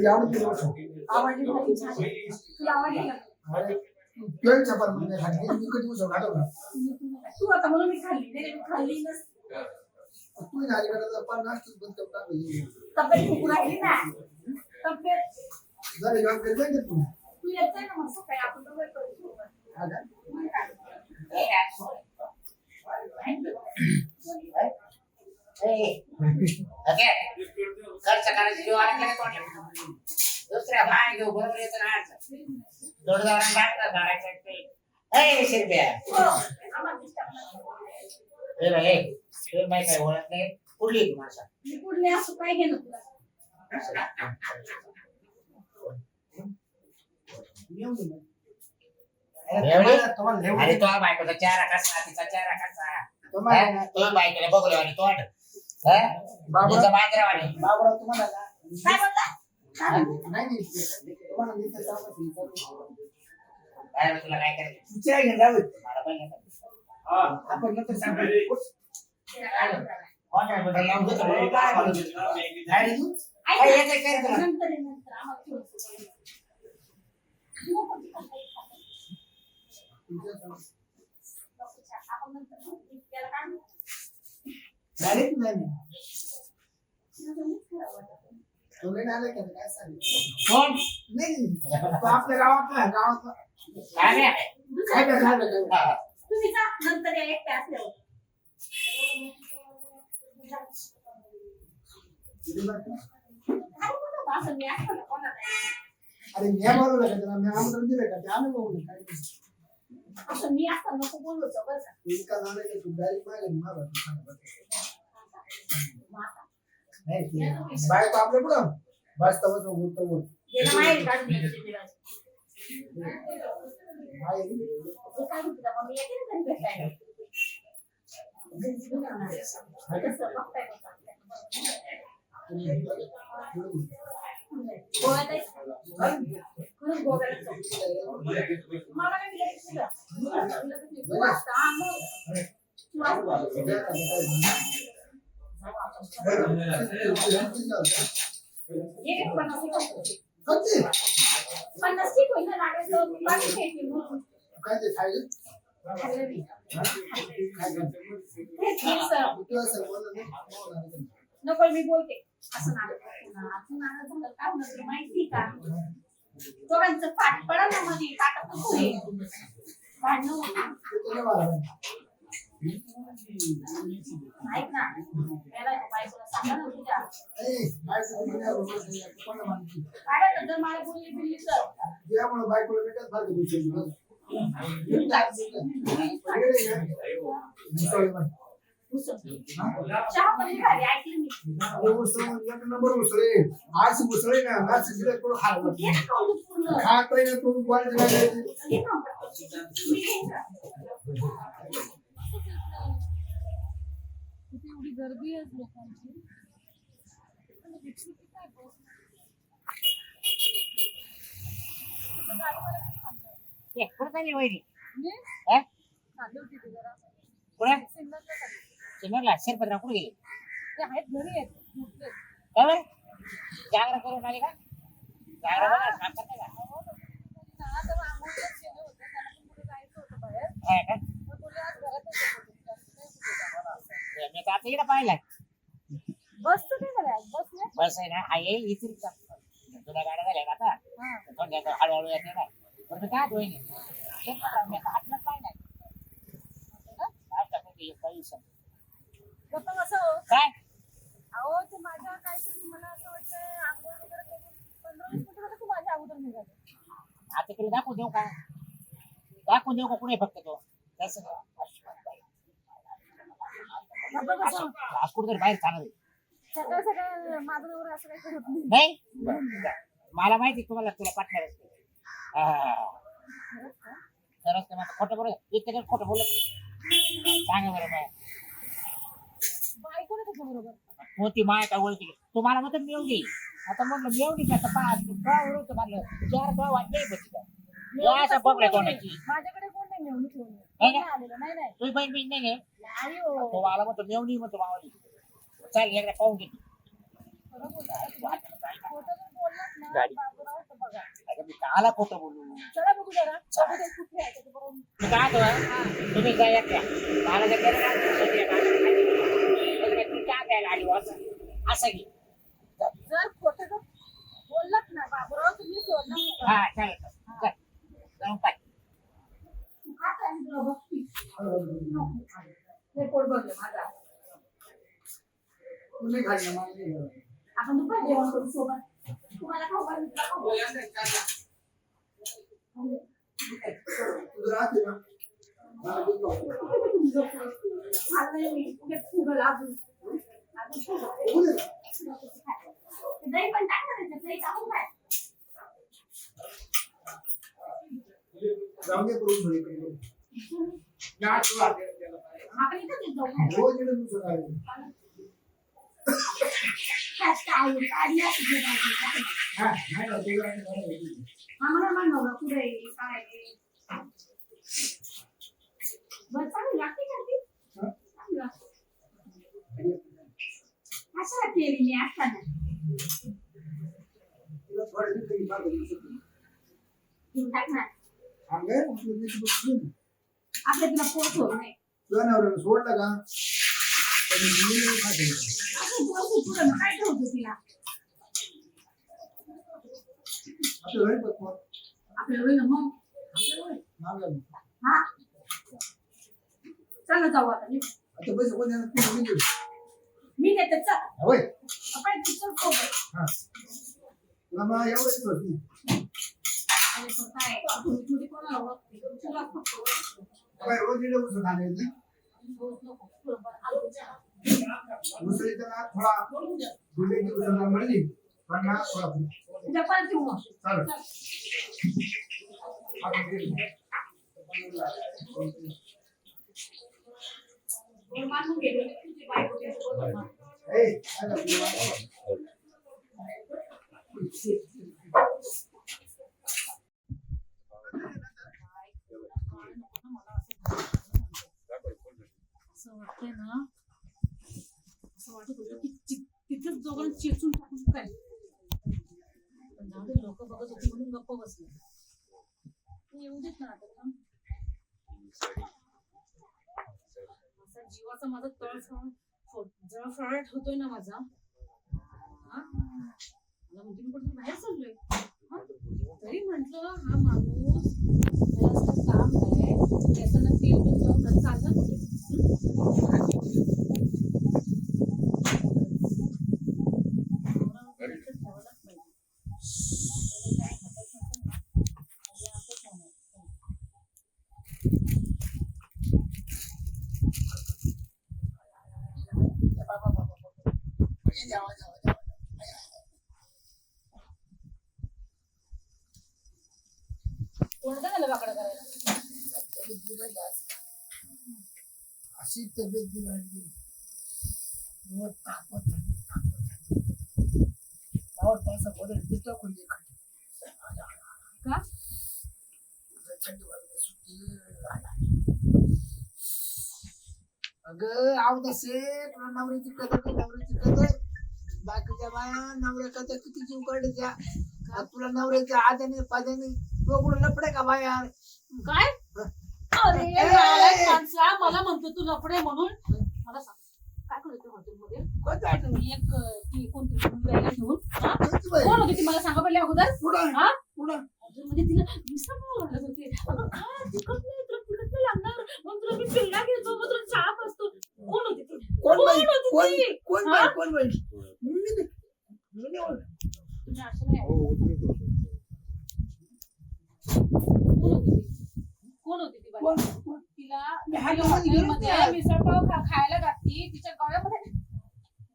आवडते आवडली भारी छान. तुला आवडली ना? प्लेन चपात म्हणजे खाली मी कधी उसळ खातो ना तू आता म्हणून मी खाल्ली नाही मी खाल्ली नसती. तू झाली कडे पण नाश्ता बंद करता तब्येत खूप राहिली ना तब्येत जरा जेवण करते का तू येत जाय ना मग सकाळी आपण दोघं करू. हा का खर्च करायची जीव आला का तोंडला दुसऱ्या भाय घेऊ बरोबर येतं ना अडचण जोडदारांना लागतं धारायचं ते शिरप्या हे बघ हे तुम्ही माहिती काय ओळख नाही कुठली आहे ती माणसा मी पुढले असं काय घेणं तुला अरे तो बायकोचा चेहरा कसा तिचा चेहरा कसा तो बायकोला बघलो आणि तोंड बाबूचा मांजरावाणी बाबूराव तुम्हाला काय बोलला नाही तुम्हाला नीट सांगतो काय रे तुला काय करायचं तुझ्या घेऊन जाऊ मला पण येतं आपण नंतर सांगू कोण आहे बघा लावून देतो बरोबर काय म्हणतो काय रे तू ऐक काय ना. येते काय तुला नंतर आम्हाला थोडंसं आपण नंतर त्याला काढू. डायरेक्ट नाही तुम्ही नाही आले का काय सांगितलं कोण नाही तो आपल्या गावातला काय रे काय काय झालं काय तुम्ही जा नंतर या एकटे असल्यावर काय बोलत असं मी आठवलं कोणाला अरे मी बोलू का त्याला मी आमंत्रण दिलं का ते आम्ही बोलू काय असं मी असं नको बोलू बरं का इतका झालं की तू डायरेक्ट मागे मागा आता बायको आपल्या पुढं बस तवच होत होत गेला माहेर काढून द्यायची तिला. हे काढून तिला मग मी येते ना घरी भेटायला. घरी घेऊन येणार. कसं बघताय का? गोव्यात आहे? खरंच गोव्याला जाऊ. मला नाही गेलं तुला. तू वाजता मग. तू वाजता. एक 50 ठीक होईल ना लागेल तर बाकी काही म्हणून काय ते खायचं खाल्लं मी. नको मी बोलते असं नाटक झालं काय होणार तुला माहिती का दोघांचं पाठ पडा ना मध्ये ताटत नको हे भांडणं होतं. ऐक ना याला बायकोला सांगा ना तुझ्या काय जर मला बोलली बिल्ली तर बायकोला भेटत फार चहा पण खाली ऐकलं मी नंबर उसळे आज उसळे ना आज घे ना खाऊ पूर्ण खात ना तू घे ना. मी घेईन का? एवढी गर्दी आहे लोकांची कुठं चालली वहिनी चालली होती ती जरा कुठं सिन्नरला चालली. सिन्नरला शेरपत्रा कुठे गेले ते आहेत घरी आहेत झोपलेत. काय जागरण करून आले का जागरण बघा काम करते का ना तर आंघोळीलाच गेले होते त्यांना पण कुठे जायचं होतं बाहेर आहे का मग बोलले आज घरातच होते मी तर आता इकडे पाहिलाय बस तर नाही बघा बस नाही बस आहे ना आहे इथे तुला गाड्या झाल्या ना आता थोड्या हळूहळू येते ना पण मी काय होईन हातला काय नाही गप्पा कसं हो काय अहो ते माझ्या काहीतरी मला असं वाटतं आंघोळ वगैरे करून 15-20 मिनिटं झालं की माझ्या अगोदर निघाले. आता तरी दाखवून देऊ का दाखवून देऊ का कुठे फक्त तो तसं आज कुठेतरी बाहेर चालत सकाळ सकाळ माझं नवरा असं काही करत नाही. नाही मला माहिती तुम्हाला तुला पाठणार खरंच मग खोटं बोलत इतकं खोटं बोलत सांगा बरं काय बायको ना त्याच्या बरोबर मोठी माय का ओळखी तुम्हाला मग मिळवली आता म्हटलं मिळवली का तर पाच होतं म्हणलं 4 वाजले असं बघलं तोंडाची माझ्याकडे कोण नाही मेवणी ठेवून नाही का? आलेलं नाही नाही तुझी बहीण बीन नाही नाही हो. तो मला म्हणतो मेवणी म्हणतो मावाली चाल एकदा पाहून घे खरं बोलताय. खोटं जर बोललं बोललात ना गाडी. बाबूराव तर बघा. अगं मी काला खोटं बोलू चला बघू जरा बघू ते कुठे आहे त्याच्या बरोबर. मी काय होतं तुम्ही काय एकट्या मला जर केलं ना तू काय द्यायला आली असं की जर खोटं जर बोललात ना बाबूराव तुम्ही सोडणार नाही. हा चालेल जाऊन पाय हात आणि तुला बघती. हे पोट भरलं माझा. तुम्ही खाल्लं मला नाही खाल्लं. आपण दुपारी जेवण करू सोबत. तुम्हाला खाऊ घालू, तुला खाऊ घालू. तुझं राहते ना मला दूध खाऊ. खात नाही मी. उगाच फुगल अजून. अजून फुगल. बघू दे ना. ते दही पण टाक ना त्याच्यात. दही टाकून काय? जाऊन दे करून थोडी करून. या तुला. आपण इथंच येतो खायला. रोज येणं दुसरं काय. त्यात काय आहे? काढली असं जे पाहिजे. असं नाही. हा नाही ना तुला नाही खायला. आम्हाला म्हणलं कुठे आहे, काय आहे. बरं चांगली लागते का ती? हा? चांगली लागते. कशाला केली मी असताना? तुला थोडं दूध तरी फार करू शकतो. घेऊन टाक ना. आंबे आपलं मीठ बघून आपल्या तुला पोट होत नाही. तुझ्या नवऱ्यानं सोडलं का तर मी नाही खाते. असं पोट पुढं काय ठेवतो तिला? आपलं घरी पत्ता आपल्या होईल मग. नाव हा चला जाऊ आता निघू. आता पैसे कोण देणार तू मी देऊ. मी देते चल. होय आपण पिक्चर सोबत. हा तुला मग एवढंच होती. अरे पण काय थोडी कोणाला बघते तुला फक्त काय रोज येणं उसळ खाण्याची रोज नको थोडंफार आलूच्या. उसळीचा ना थोडा गुंडेची उसळ म्हणली पण ना थोडा उद्या परत येऊ मग. चालेल. चल. आपण गेलो. गोड मानून गेले तुझी बायको त्याचं गोड मान. ए काय झालं? असं वाटतंय ना असं वाटत होतं की तिथेच दोघांना चेचून टाकून काय पण जाऊ दे लोक बघत होते म्हणून गप्प बसले. येऊ देत ना आता असा जीवाचा माझा जळफळाट होतोय ना माझा. हा मला म्हणते कुठे बाहेर चाललोय. तरी म्हंटल हा माणूस त्याला असं काम आहे त्याचं ना तेल बिल लावून चाललं कुठे. कोणतं झालं वाकडं करायला. अशी तब्येत बिघडली मग तापत पावसा बदल दिसला कोणी का अगं आव तसे तुला नवऱ्याची कदर बाकीच्या बाया नवऱ्या कदर किती जीव काढले त्या तुला नवऱ्याच्या आद्याने पाद्याने तो कुठं लपडे का बाया काय अरे नालायक माणसा मला म्हणतो तू लफडे म्हणून. मला सांग काय करायचं हॉटेलमध्ये. कोणत्या आठवण मी एक ती कोणती मुलगी यायला घेऊन हा? बाई? कोण होती ती मला सांगा पडली अगोदर. पुढं हा पुढं हॉटेलमध्ये तिला विसर मला वाटत होते. अगं काय तिखट नाही तुला तिखट नाही लागणार मग तुला मी पिल्ला घेतो मग तुला चाप असतो. कोण होती ती कोण बाई होती ती? कोण हा? बाई कोण बाई मी नाही ओळखत. तुम्ही असे नाही आहे. कोण होती ती? कोण होती ती बाई? कोण तिला मी हात तिला मध्ये घेऊन हॉटेलमध्ये जा. मिसळपाव खायला घातली तिच्या गळ्यामध्ये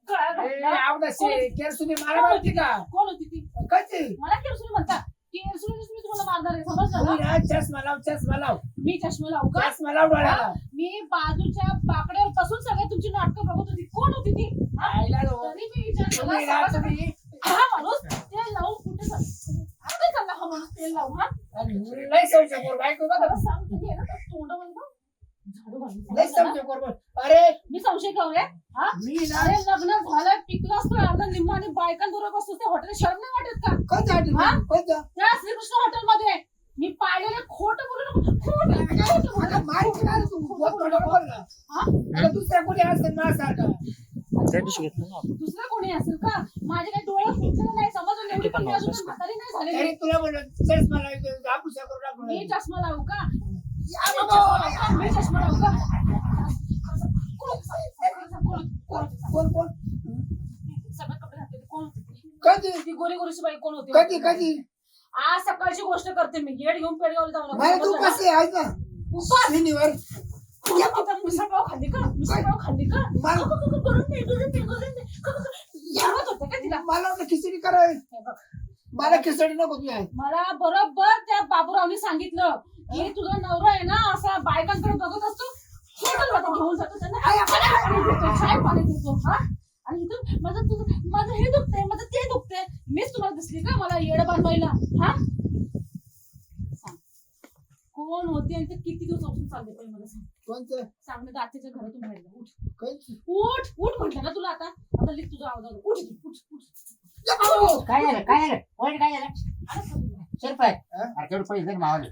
गळा केरसुनी मारा मारती का कोण होती ती कशी मला केरसुनी म्हणता केरसुनी मी तुम्हाला मारणार आहे समजलं ना. चष्मा लाव मी चष्मा लावू का चष्मा लाव डोळ्याला मी बाजूच्या बाकड्यावर बसून सगळे तुमची नाटकं बघत होती. कोण होती ती हा? आईला रो. तरी मी विचार केला, तुम्ही राहत सगळं- तुम्ही. हा माणूस तेल लावून कुठे कुठे चालला हा माणूस तेल लावून. हा आणि लय सौशा पोर बायको बघा. खरं सांग तुम्ही आहे ना त्या तोंडामध्ये ना झाडू घालून लय समजलं ना? समजू बरोबर. अरे मी संशय घेऊ रे हा मी ना अरे लग्न झालं पिकलं असतो अर्धा निम्मा आणि बायकांबरोबर बसतो ते हॉटेल शरम नाही वाटत का कोणतं हॉटेल हा? कोणतं त्या श्रीकृष्ण हॉटेल मध्ये मी पाहिलेलं खोटं बोलू नको खोटं अरे माहिती का रे तू बोल बोल ना. हा? अरे दुसऱ्या कोणी असेल माझ्यासारखं दुसरं कोणी असेल का माझे काही डोळे फुटलेले नाही समजून एवढी पण मी अजून म्हातारी नाही झालेली तरी तुला म्हणलं चष्मा लावायचं आपुषा करून टाकू मी चष्मा लावू का या बाबा. मी चष्मा लावू का कोण कोण सगळे कपडे घातलेले कोण होते ते? कधी ती गोरी गोरीची बाई कोण होती कधी कधी आज सकाळची गोष्ट करते मी गेट घेऊन पेडगावला जाऊ मला तू नका कसे आहे ना उपास शनिवार मिसळपाव खाल्ली का मिसळपाव खाल्ली का मला- जेवत होते का तिला मला वाटलं खिचडी कराय हे बघ, मला खिचडी नको तुझी आहे मला बरोबर त्या बाबूरावनी सांगितलं की तुझा नवरा आहे ना असा बायकांकडे बघत असतो हॉटेलमध्ये घेऊन जातो त्यांना चाय पाणी देतो हा आणि इथून माझं हे दुखतंय माझं ते दुखतंय मीच तुम्हाला दिसली का मला येडं बांधवायला हा सांग कोण होते आणि ते किती दिवसापासून चालले पाहिजे मला सांग कोणतं सांग ना आत्याच्या घरातून बाहेर जा. उठ कोणतं? उठ म्हटलं ना तुला आता लिख तुझा आवाज आला. उठ इथून, उठ काय झालं काय झालं पोट काय झालं अरे सगळं. शिरपाय हा? अरे तेवढे पैसे दे ना मावाले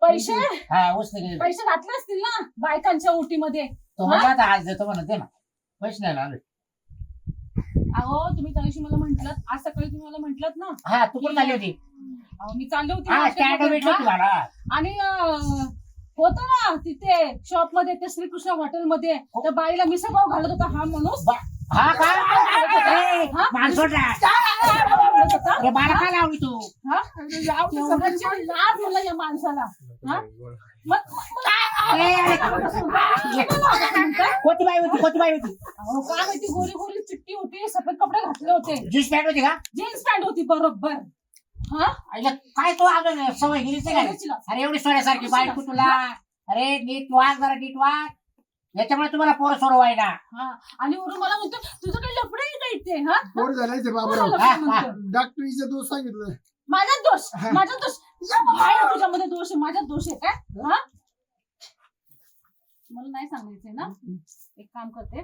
पैसे हा उसने गेले पैसे घातले असतील ना बायकांच्या उटीमध्ये तो म्हणला आता आज देतो म्हणत दे ना पैसे नाही आले अहो तुम्ही त्या दिवशी मला म्हंटल आज सकाळी तुम्ही मला म्हंटलत ना हा तू पण चालली होती अहो मी चालले होते हा स्टँड भेटलो market मध्ये, तुम्हाला हा. आणि होतं ना तिथे शॉप मध्ये ते श्रीकृष्ण हॉटेल मध्ये त्या बाईला मिसळपाव घालत होता हा माणूस हा का ए, हा? माल सोडला घालत होता. अरे मला काय लावली तू हा? एवढ्याची लाज मला या माणसाला हा? ए, अरे, कोणती बाई होती कोणती बाई होती अहो काय माहिती गोरी गोरी चिट्टी होती सफेद कपडे घातले होते जीन्स पॅन्ट होती का जीन्स पॅन्ट होती बरोबर हा अरे, काय तो अजून सवय गेलीच काय अरे एवढी सोन्यासारखी बायको तुला अरे नीट वाग जरा नीट वाग याच्यामुळे तुम्हाला पोरं सोडवाय ना हा आणि वरून मला म्हणतो तुझं काही लफडं आहे का इथे हा पोट झालायचं कोणाला बाबूराव लफडं म्हणतो? डॉक्टरीचा दोष सांगितलं माझा दोष काय तुझ्यामध्ये दोष आहे माझ्यात दोष आहे काय हा मला नाही सांगायचंय ना एक काम करते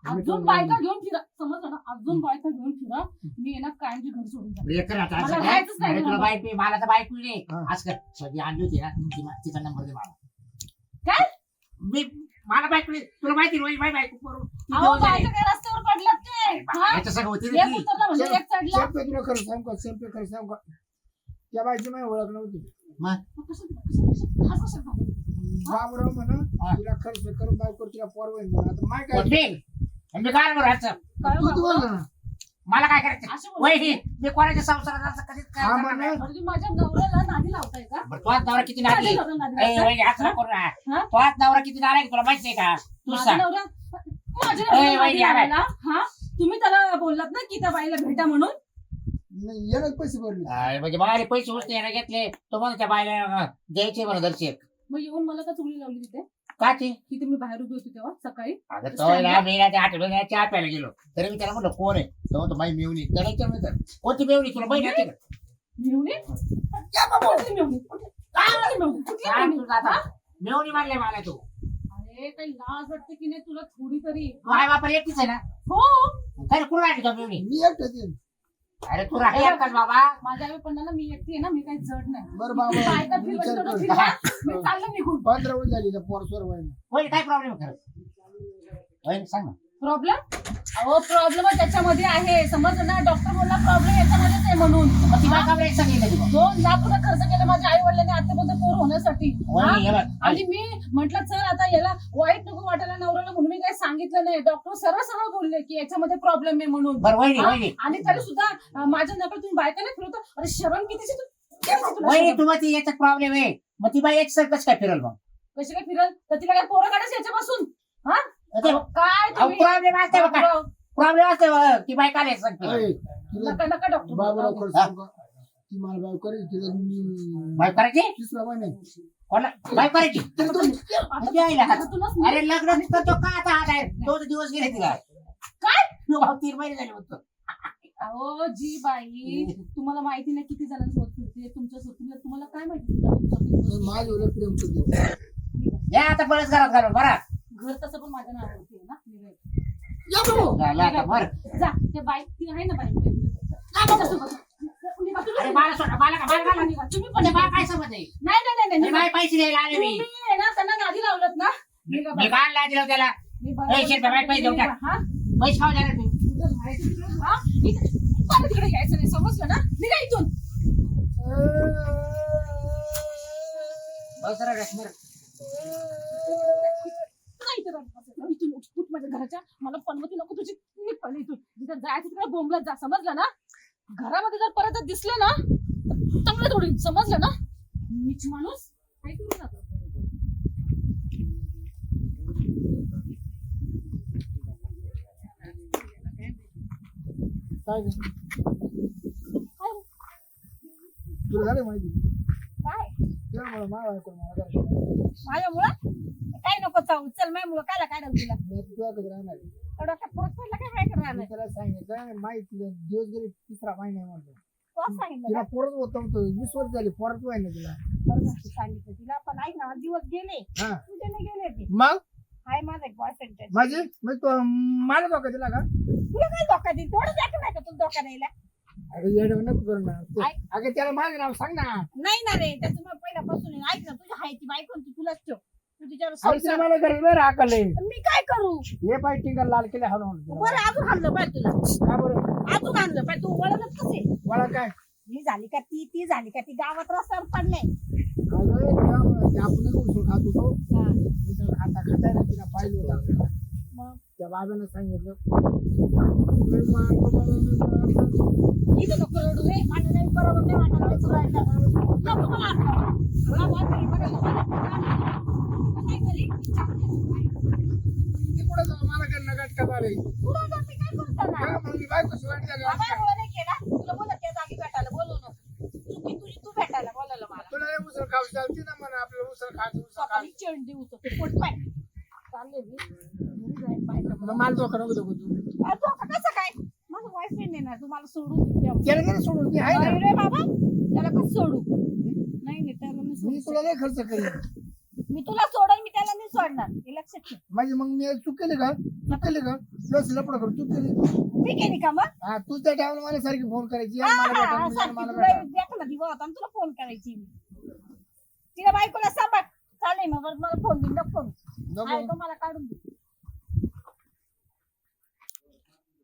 अजून बायका घेऊन फिरा समजलं ना अजून बायका घेऊन फिरा मी आहे ना कायमची घर सोडून जाते हे कर आता, मला असं काय? राहायचंच नाही अरे, तुला बाबा. बायको मला तर बायको नाही हा. आज कर सगळी आणली होती ना तिचा नंबर दे मला काय मी मला बायको नाही. तुला माहिती नाही माझी बायको करून ती अहो दिवस झाले. बायका काय रस्त्यावर पडल्यात ते हा? याच्या सगळं होती ना एक ती. उतरला म्हणजे एक चढला सेल्फी तुला खरं सांग का सेल्फी खरं सांग का त्या बाईची माझी ओळख नव्हती मग कसं बाबूराव म्हणा हा. तिला खर्च करून बायको तिला पोरवाईन म्हणा आता माय काय कोथिंबीर. आणि मी काय बरं ह्याचं काय तू बाबा? बोल ना मला काय करायचं असं बोलतो. वहिनी मी कोणाच्या संसारात असं कधीच काय हा, करणार म्हणा. नाही. म्हणजे तुम्ही माझ्या नवऱ्याला नादी लावताय का बरं तुझा नवरा किती नादी माझ्या नवऱ्याला नादी ए, लावताय? वहिनी असं नको ना हा? तुझा नवरा किती नाराय तुला माहित नाही का तू माझ्या सांग नवऱ्या माझ्या ए, नवऱ्याला वहिनी, नादी आलाय. लावायला, हा तुम्ही त्याला बोललात ना की त्या बाईला भेटा म्हणून नाही यालाच पैसे भरले अरे, म्हणजे मला पैसे उचले यायला घेतले तो म्हणून त्या बायला द्यायचे म्हणून दर्शक मग येऊन मला का चुगली लावली तिथे का ते तिथे मी बाहेर उभी होती तेव्हा सकाळी अगं तो ना मी ना त्या आठवड्यात चहा प्यायला गेलो तरी मी त्याला म्हणलं कोण आहे तो म्हणतो माई मेवणी त्याला विचारलं कोणती मेवणी तुला माहिती आहे का मिळवणी कुठली मिळवणी? कुठली मिळवणी? कुठली सांग मिळवणी? तुझं आता. हा? मेवणी मानले मला तू अरे काही लाज वाटते की नाही तुला थोडी तरी माय बापा एकटीच आहे ना हो काय कुठं राहिली तो मेवणी मी एकटाच येईन अरे तू राहिली एकटाच बाबा माझ्या आई पण ना मी एकटी आहे ना मी काही जड नाही बरं बाबा बायका मी फिरवत विचार होती करतो. ना, मी चाललं निघून 15 वर्ष झाली त्या पोर सोरवायला होय काय प्रॉब्लेम खरं होय सांग ना प्रॉब्लेम अहो प्रॉब्लेम त्याच्यामध्ये आहे समजलं ना डॉक्टर बोलला प्रॉब्लेम याच्यामध्येच आहे म्हणून मग ती बायका बरं सांगितलं तुला 2 लाख रुपये खर्च केले माझ्या आई वडिलांनी आतापर्यंत पोर होण्यासाठी वहिनी, हा? हे बघ. आणि मी म्हटलं चल आता याला वाईट नको वाटायला नवऱ्याला म्हणून मी काही सांगितलं नाही डॉक्टर सरळ सरळ बोलले की याच्यामध्ये प्रॉब्लेम आहे म्हणून बरं वहिनी हा? वहिनी आणि तरी सुद्धा माझ्या नकल तुम्ही बायकाने फिरवतो अरे शरम कितीची तुला वहिनी शरम? तू मग ती याच्यात प्रॉब्लेम आहे मग ती बाई एक सर कसं काय फिरल मग कशी काय फिरल तर तिला काय पोरं काढायचं याच्यापासून हा ते काय तुम्ही प्रॉब्लेम असते बघा बाबूराव, प्रॉब्लेम असते बघ. ती बाई काय सांगते अय, तिला नका नका डॉक्टर बाबूराव खरं हा? सांग का ती मला बाय करेल तिला बाई करायची तिसरा महिना कोणा बाई करायची आता ती आईला हात. तुलाच अरे लग्न करतो का आता हात आहे 2 दिवस गेले तिला काय 3 महिने झाले होतं अहो जी बाई तुम्हाला माहिती नाही किती जणांसोबत फिरते तुमच्या सोबत तुम्हाला काय माहिती तुला तुमच्या माझ्यावर प्रेम करते या आता बळच घरात घालून बरा घर तसं पण माझ्या नावावरती आहे ना मी नाही. या भाऊ. झालं आता बर जा ते बाईक ती आहे ना बाईक त्याच्यासोबत. निघा, तुम्ही- अरे मला सोडा मला का मला का निघा, तुम्ही पण म्हणजे निघा. मला काय समज आहे नाही नाही नाही, नाही मला पैसे द्यायला आले मी तुम्ही आहे ना त्यांना नादी लावलत ना निघा मी बाबा. काय लाज त्याला मी बरोबर- ए, शेट, बाबा, पैसे देऊ टाक. हा? पैसे खाऊ द्या ना तू तुझं माहिती तिकडे- हा? मला तिकडे यायचं नाही समजलं ना निघा इथून. बस रे बस बरं. नाही इथं राहत बसायचं. इथून उठ माझ्या घराच्या मला पनवती नको तुझी निघ पहिले इथून जिथं जायचं तिकडे बोंबलत जा समजलं ना घरामध्ये जर परत जर दिसलं ना तर चांगलं थोडी समजलं ना नीच माणूस काय करू नका. काय ग? काय? तुला झालं माहिती काय त्यामुळे मला ऐकून मला जरा- माझ्यामुळं काय नको चावू चल माझ्यामुळं कायला काढाल तुला मी तुझ्याकडे राहणार आहे. एवढा काय फरक पडला काय माहिती मी राहिलं त्याला सांगितलं माहिती दिवस गेले 3रा महिना आहे म्हणलं कोण सांगितलं तिला का? पोरच होत नव्हतं 20 वर्ष झाली पोरच व्हायला तिला बरं झालं तू सांगितलं तिला पण ऐक ना दिवस गेले हा तुझे नाही गेले ते मग हाय माझा एक बॉयफ्रेंड माझी मग तो मला धोका दिला का तुला काय धोका देईल थोडं द्या नाही का तुला धोका द्यायला अगं येडं नको करू ना ते- काय? अगं त्याला माझं नाव सांग ना नाही ना रे त्याचं मग पहिल्यापासून आहे. ऐक ना तुझी हाय ती बायको ती तुलाच ठेव तू तिच्यावर अरे संसार- मला घरी बरं हाकल मी काय करू हे पाय टिंगर लाल केले हलवून बरं अजून आणलं पाहिजे तुला का बरं अजून आणलं पाहिजे तू वळणच कसे मला काय ही झाली का ती झाली का ती गावात रस्त्यावर पडले अगं त्या- आपण एक उसळ खात होतो उसळ खाता खाता ना तिला पाहिलं होतं आपल्याला. मग त्या बाबानं सांगितलं मी मारतो म्हणून मी मारतो. इथं नको रडू रे माझं नाही बरोबर नाही वाटत ते सुरायला. नको मला आता. मला वाटलं बघायला मला. काय करी? ती कुठं जाऊ मला काय नगाट का बारे पुढं जाऊन मी काय करू त्याला? मग मी बायको शिवाय बाबा एवढं नाही केला. तुला बोलत त्या जागी भेटायला बोलू नको. तू भेटायला बोलायला मला. तुला हे उसळ खाऊ चालते ना म्हणा आपलं उसळ खात उसळ खात स्वतःची चिण देऊ ते पोट पाय. चालले मी. घरी जाईन बायका. मग मला धोका नको देऊ तू अरे तू आता कसं काय? माझा बॉयफ्रेंड आहे ना तू मला सोडून द्या. त्याला नाही सोडून मी आहे नाही ना रे बाबा त्याला कसं सोडू नाही त्याला नाही मी सोडू तुला नाही खर्च करेन मी तुला सोडेल मी त्याला नाही सोडणार हे लक्षात ठेव म्हणजे मग मी चूक केली का प्लस लपड कर चूक केली मी केली का मग हा तू त्या टाइमला मला सारखी फोन करायची या हा, मला हा, भेटा, हा, या सारखी मला तुला भेटा. देखला दिवा होता आणि तुला फोन करायची मी तिला बायकोला सांभाळ चालेल मग मला फोन दे फोन नको. तो मला काढून दे